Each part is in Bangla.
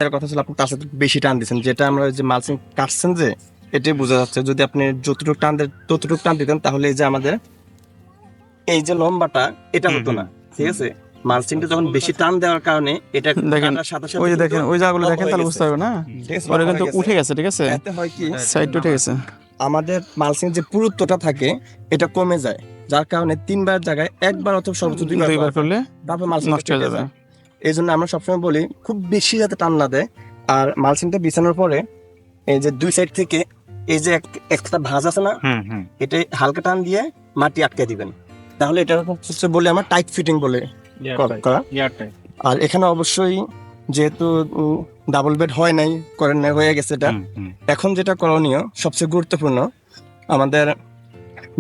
এর কথা ছিল আপনি তার সাথে বেশি টান দিচ্ছেন, যেটা আমরা যে মালচিং কাটছেন যে এটাই বোঝা যাচ্ছে। যদি আপনি যতটুকু টান দেন ততটুকু টান দিতেন তাহলে এই যে আমাদের এই যে লম্বাটা এটা হতো না, ঠিক আছে। মালচিংটা যখন বেশি টান দেওয়ার কারণে এটা দেখেন কাটার সাথে সাথে ওই যে দেখেন ওই জায়গাগুলো লম্বা দেখেন হয়ে তাহলে গেছে। বুঝতে পারবে না, ঠিক আছে, ওরা লম্বা কিন্তু হয়ে গেছে। উঠে গেছে, ঠিক আছে, এতে হয় কি সাইড উঠে গেছে। আমাদের মালচিং যে পুরুত্বটা থাকে এটা কমে যায়, যার কারণে 3 বার জায়গায় 1 বার অথবা সর্বোচ্চ 2 বার দুইবার করলে তারপর মালচিং নষ্ট হয়ে যাবে। এই জন্য আমরা সবসময় বলি খুব বেশি যাতে টান না দেয়। আর মালচিংটা বিছানোর পরে এই যে 2 সাইড থেকে এই যে একটা ভাঁজ আছে না, এটা হালকা টান দিয়ে মাটি আটকে দিবেন, তাহলে এটা হচ্ছে বলে আমার টাইট ফিটিং বলে করা। আর এখানে অবশ্যই যেহেতু ডাবল বেড হয় নাই, করেন নাই, হয়ে গেছে এটা, এখন যেটা করণীয় সবচেয়ে গুরুত্বপূর্ণ, আমাদের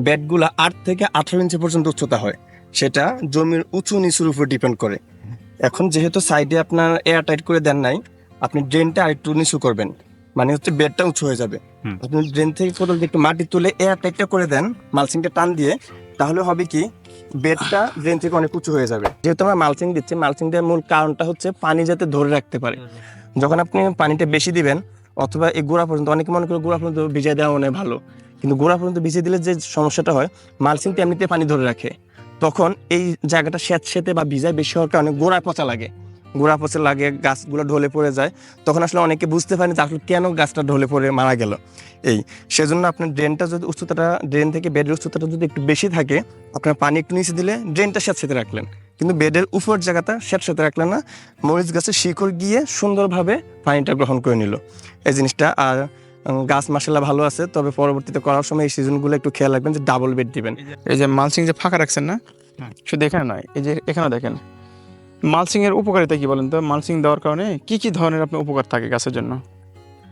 বেডগুলা 8 থেকে 18 ইঞ্চি পর্যন্ত উচ্চতা হয়, সেটা জমির উঁচু নিচুর উপর ডিপেন্ড করে। এখন যেহেতু সাইডে আপনার এয়ার টাইট করে দেন নাই, আপনি ড্রেনটা আরেকটু নিচু করবেন, মানে হচ্ছে বেডটা উঁচু হয়ে যাবে। আপনি ড্রেন থেকে কোথাও একটু মাটি তুলে এয়ার টাইটটা করে দেন মালচিংটা টান দিয়ে, তাহলে হবে কি বেডটা ড্রেন থেকে অনেক উঁচু হয়ে যাবে। যেহেতু আমরা মালচিং দিচ্ছি, মালচিং দেওয়ার মূল কারণটা হচ্ছে পানি যাতে ধরে রাখতে পারে। যখন আপনি পানিটা বেশি দিবেন অথবা এই গোড়া পর্যন্ত, অনেকে মনে করে গোড়া পর্যন্ত ভিজিয়ে দেওয়া মনে হয় ভালো, কিন্তু গোড়া পর্যন্ত ভিজিয়ে দিলে যে সমস্যাটা হয়, মালচিং এমনিতে পানি ধরে রাখে, তখন এই জায়গাটা স্যাঁতসেঁতে বা ভিজায় বেশি হওয়ার কারণে গোড়া পচা লাগে, গোড়া পচা লাগে, গাছগুলো ঢলে পড়ে যায়। তখন আসলে অনেকে বুঝতে পারেনি যে আসলে কেন গাছটা ঢলে পড়ে মারা গেল। এই সেজন্য আপনার ড্রেনটা যদি উচ্চতাটা, ড্রেন থেকে বেডের উচ্চতাটা যদি একটু বেশি থাকে, আপনার পানি একটু নিচে দিলে ড্রেনটা স্যাঁতসেঁতে রাখলেন, কিন্তু বেডের উপর জায়গাটা স্যাঁতসেঁতে রাখলেন না, মরিচ গাছের শিকড় গিয়ে সুন্দরভাবে পানিটা গ্রহণ করে নিল এই জিনিসটা। আর গাছ মাসাল্লাহ ভালো আছে, তবে পরবর্তীতে করার সময় এই সিজনগুলো একটু খেয়াল রাখবেন যে ডাবল বেড দিবেন। এই যে মালচিং যে ফাঁকা রাখছেন না, শুধু এখানে নয়, এই যে এখানে দেখেন মালচিং এর উপকারিতা কি বলেন তো? মালচিং দেওয়ার কারণে কি কি ধরনের আপনার উপকার থাকে গাছের জন্য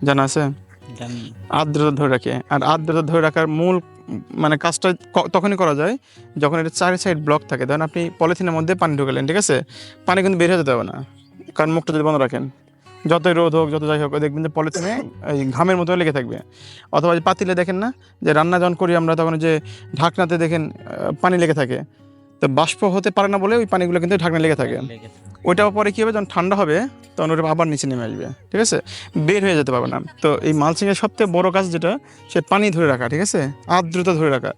জানা আছে? আর্দ্রতা ধরে রাখে, আর আর্দ্রতা ধরে রাখার মূল মানে কাজটা তখনই করা যায় যখন এটা চারি সাইড ব্লক থাকে। ধরেন আপনি পলিথিনের মধ্যে পানি ঢুকালেন, ঠিক আছে, পানি কিন্তু বের হয়ে যেতে হবে না, কারণ মুখটা যদি বন্ধ রাখেন, যতই রোদ হোক যত যাই হোক, দেখবেন যে পলিথিনে এই ঘামের মতো লেগে থাকবে। অথবা যে পাতিলে দেখেন না, যে রান্না যখন করি আমরা তখন যে ঢাকনাতে দেখেন পানি লেগে থাকে, তো বাষ্প হতে পারে না বলে ওই পানিগুলো কিন্তু ঢাকনা লেগে থাকে। ওইটাও পরে কী হবে, যখন ঠান্ডা হবে তখন ওটা আবার নিচে নেমে আসবে, ঠিক আছে, বের হয়ে যেতে পারবে না। তো এই মালচিংয়ের সবথেকে বড় কাজ যেটা, সে পানি ধরে রাখা, ঠিক আছে, আর্দ্রতা ধরে রাখা।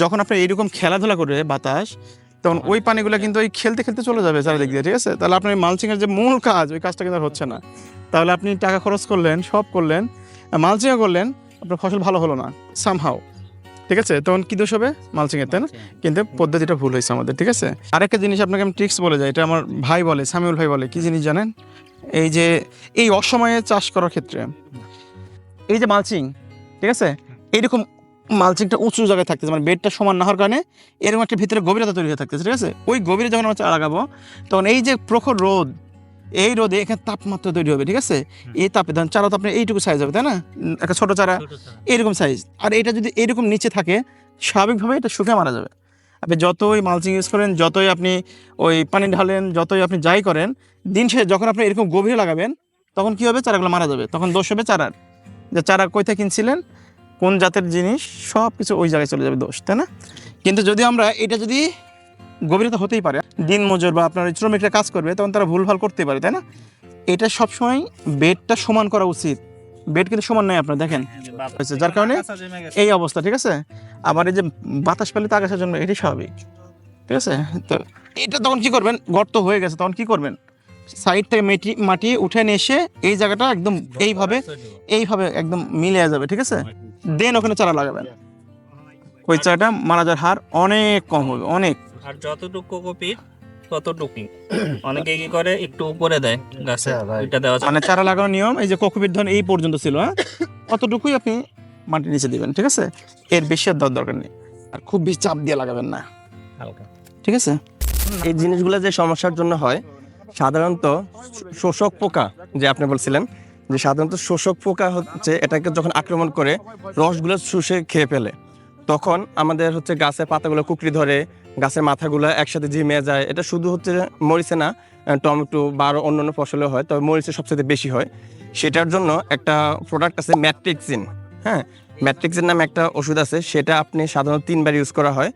যখন আপনি এইরকম খেলাধুলা করে বাতাস, তখন ওই পানিগুলো কিন্তু ওই খেলতে খেলতে চলে যাবে চারিদিক দিয়ে, ঠিক আছে। তাহলে আপনার এই মালচিংয়ের যে মূল কাজ, ওই কাজটা কিন্তু আর হচ্ছে না। তাহলে আপনি টাকা খরচ করলেন, সব করলেন, মালচিংও করলেন, আপনার ফসল ভালো হলো না সামহাও, ঠিক আছে। তখন কি দোষ হবে? মালচিংয়ের, তাই না? কিন্তু পদ্ধতিটা ভুল হয়েছে আমাদের, ঠিক আছে। আরেকটা জিনিস আপনাকে আমি ট্রিক্স বলে যাই, এটা আমার ভাই বলে, সামিউল ভাই বলে, কি জিনিস জানেন? এই যে এই অসময়ে চাষ করার ক্ষেত্রে এই যে মালচিং, ঠিক আছে, এইরকম মালচিংটা উঁচু জায়গায় থাকতেছে, মানে বেডটা সমান না হওয়ার কারণে এরকম একটা ভিতরে গভীরতা তৈরি হয়ে থাকতেছে, ঠিক আছে। ওই গভীরে যখন আমরা চারা লাগাবো, তখন এই যে প্রখর রোদ, এই রোদে এখানে তাপমাত্রা তৈরি হবে, ঠিক আছে। এই তাপে ধরেন চারা তো আপনার এইটুকু সাইজ হবে, তাই না, একটা ছোট চারা এরকম সাইজ। আর এটা যদি এরকম নিচে থাকে, স্বাভাবিকভাবে এটা শুকিয়ে মারা যাবে। আপনি যতই মালচিং ইউজ করেন, যতই আপনি ওই পানি ঢালেন, যতই আপনি যাই করেন, দিন শেষে যখন আপনি এরকম গভীরে লাগাবেন, তখন কি হবে, চারাগুলো মারা যাবে। তখন দোষ হবে চারার, যে চারা কোথা কিনছিলেন, কোন জাতের জিনিস, সব কিছু ওই জায়গায় চলে যাবে দোষ, তাই না। কিন্তু যদি আমরা এটা যদি গভীরতা হতেই পারে, দিন মজুর বা আপনার শ্রমিকরা কাজ করবে, তখন তারা ভুলভাল করতে পারে, তাই না। এটা সবসময় বেডটা সমান করা উচিত। বেড কিন্তু সমান নয়, আপনার দেখেন, যার কারণে এই অবস্থা, ঠিক আছে। আবার এই যে বাতাস পেলে তো আকাশের জন্য, এটাই স্বাভাবিক, ঠিক আছে। তো এটা তখন কি করবেন, গর্ত হয়ে গেছে, তখন কি করবেন, সাইড থেকে মাটি উঠে নিয়ে এসে এই জায়গাটা একদম এইভাবে একদম মিলে যাবে, ঠিক আছে। দেন ওখানে চারা লাগাবেন, ওই চারাটা মারা যাওয়ার হার অনেক কম হবে, অনেক। আর যতটুকু কোকোপিট ততটুকুই, অনেকে কি করে একটু উপরে দেয় গাছে, এটা দেওয়া যায়। মানে চারা লাগানোর নিয়ম এই যে কোকোপিট ধরুন এই পর্যন্ত ছিল, হ্যাঁ, অতটুকুই আপনি মাটির নিচে দিবেন, ঠিক আছে। এর বেশি আর দেওয়ার দরকার নেই, আর খুব বেশি চাপ দিয়ে লাগাবেন না, হালকা। ঠিক আছে। এই জিনিসগুলো যে সমস্যার জন্য হয়, সাধারণত শোষক পোকা, যে আপনি বলছিলেন যে সাধারণত শোষক পোকা হচ্ছে এটাকে যখন আক্রমণ করে রসগুলো শুষে খেয়ে ফেলে, তখন আমাদের হচ্ছে গাছের পাতাগুলো কুকড়ি ধরে, গাছের মাথাগুলো একসাথে ঝিমিয়ে যায়। এটা শুধু হচ্ছে মরিচে না, টমেটো বা আরও অন্যান্য ফসলে হয়, তবে মরিচে সবচেয়ে বেশি হয়। সেটার জন্য একটা প্রোডাক্ট আছে ম্যাট্রিক্সিন, হ্যাঁ, ম্যাট্রিক্সিন নামে একটা ওষুধ আছে, সেটা আপনি সাধারণত 3 বার ইউজ করা হয়।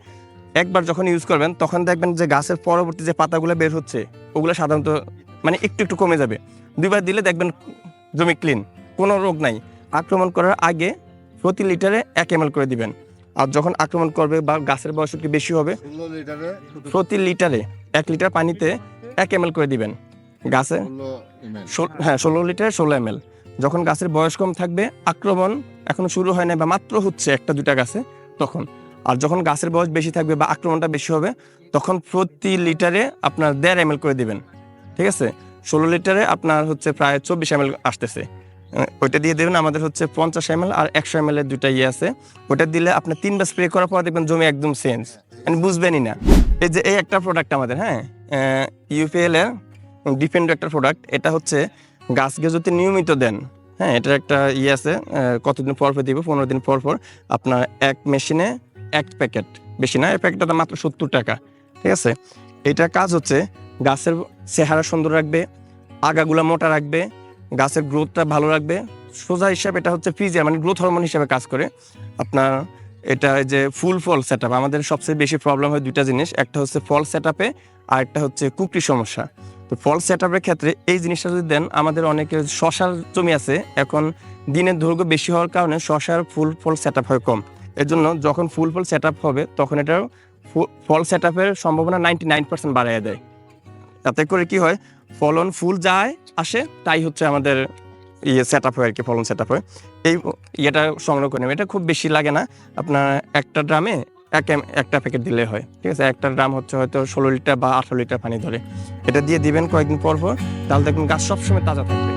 একবার যখন ইউজ করবেন তখন দেখবেন যে গাছের পরবর্তী যে পাতাগুলো বের হচ্ছে ওগুলো সাধারণত মানে একটু একটু কমে যাবে। 2বার দিলে দেখবেন জমি ক্লিন, কোনো রোগ নাই। আক্রমণ করার আগে প্রতি লিটারে 1 ml করে দিবেন। আর যখন আক্রমণ করবে বা গাছের বয়স একটু বেশি হবে, প্রতি লিটারে 1 লিটার পানিতে 1 ml করে দিবেন গাছে। হ্যাঁ, 16 লিটারে 16 ml। যখন গাছের বয়স কম থাকবে, আক্রমণ এখনো শুরু হয় না বা মাত্র হচ্ছে 1-2টা গাছে, তখন। আর যখন গাছের বয়স বেশি থাকবে বা আক্রমণটা বেশি হবে, তখন প্রতি লিটারে আপনার 1.5 ml করে দিবেন। ঠিক আছে, 16 লিটারে আপনার হচ্ছে প্রায় 24 ml আসতেছে, ওইটা দিয়ে দেবেন। আমাদের হচ্ছে 50 ml আর 100 ml এর 2টা আছে, ওটা দিলে আপনি 3বার স্প্রে করার পর দেখবেন জমি একদম চেঞ্জ, বুঝবেনই না। এই যে এই একটা প্রোডাক্ট আমাদের, হ্যাঁ, ইউপিএল এর ডিফেন্ডো একটা প্রোডাক্ট। এটা হচ্ছে গাছকে যদি নিয়মিত দেন, হ্যাঁ, এটার একটা আছে, কতদিন পর পর দিব, 15 দিন পর পর আপনার এক মেশিনে 1 প্যাকেট, বেশি না, এই প্যাকেটটা মাত্র 70 টাকা। ঠিক আছে, এটার কাজ হচ্ছে গাছের চেহারা সুন্দর রাখবে, আগাগুলা মোটা রাখবে, গাছের গ্রোথটা ভালো রাখবে। সোজা হিসাবে এটা হচ্ছে ফিজিয়ার মানে গ্রোথ হরমোন হিসেবে কাজ করে। আপনার এটা যে ফুল ফল সেট আপ, আমাদের সবচেয়ে বেশি প্রবলেম হয় 2টা জিনিস, একটা হচ্ছে ফল সেট আপে আর একটা হচ্ছে কুকরি সমস্যা। তো ফল সেট আপের ক্ষেত্রে এই জিনিসটা যদি দেন, আমাদের অনেকের শশার জমি আছে, এখন দিনের দৈর্ঘ্য বেশি হওয়ার কারণে শশার ফুল ফল সেট আপ হয় কম। এর জন্য যখন ফুল ফল সেট আপ হবে, তখন এটার ফল সেট আপের সম্ভাবনা 99% বাড়িয়ে দেয়। তাতে করে কি হয়, ফলন ফুল যায় আসে, তাই হচ্ছে আমাদের সেট আপ হয় আর কি, ফলন সেট আপ হয়। এই ইয়েটা সংগ্রহ করে নেবে, এটা খুব বেশি লাগে না। আপনার একটা ড্রামে একটা প্যাকেট দিলে হয়। ঠিক আছে, একটা ড্রাম হচ্ছে হয়তো 16 লিটার বা 18 লিটার পানি ধরে। এটা দিয়ে দিবেন কয়েকদিন পর পর, তাহলে দেখবেন গাছ সবসময় তাজা থাকবে।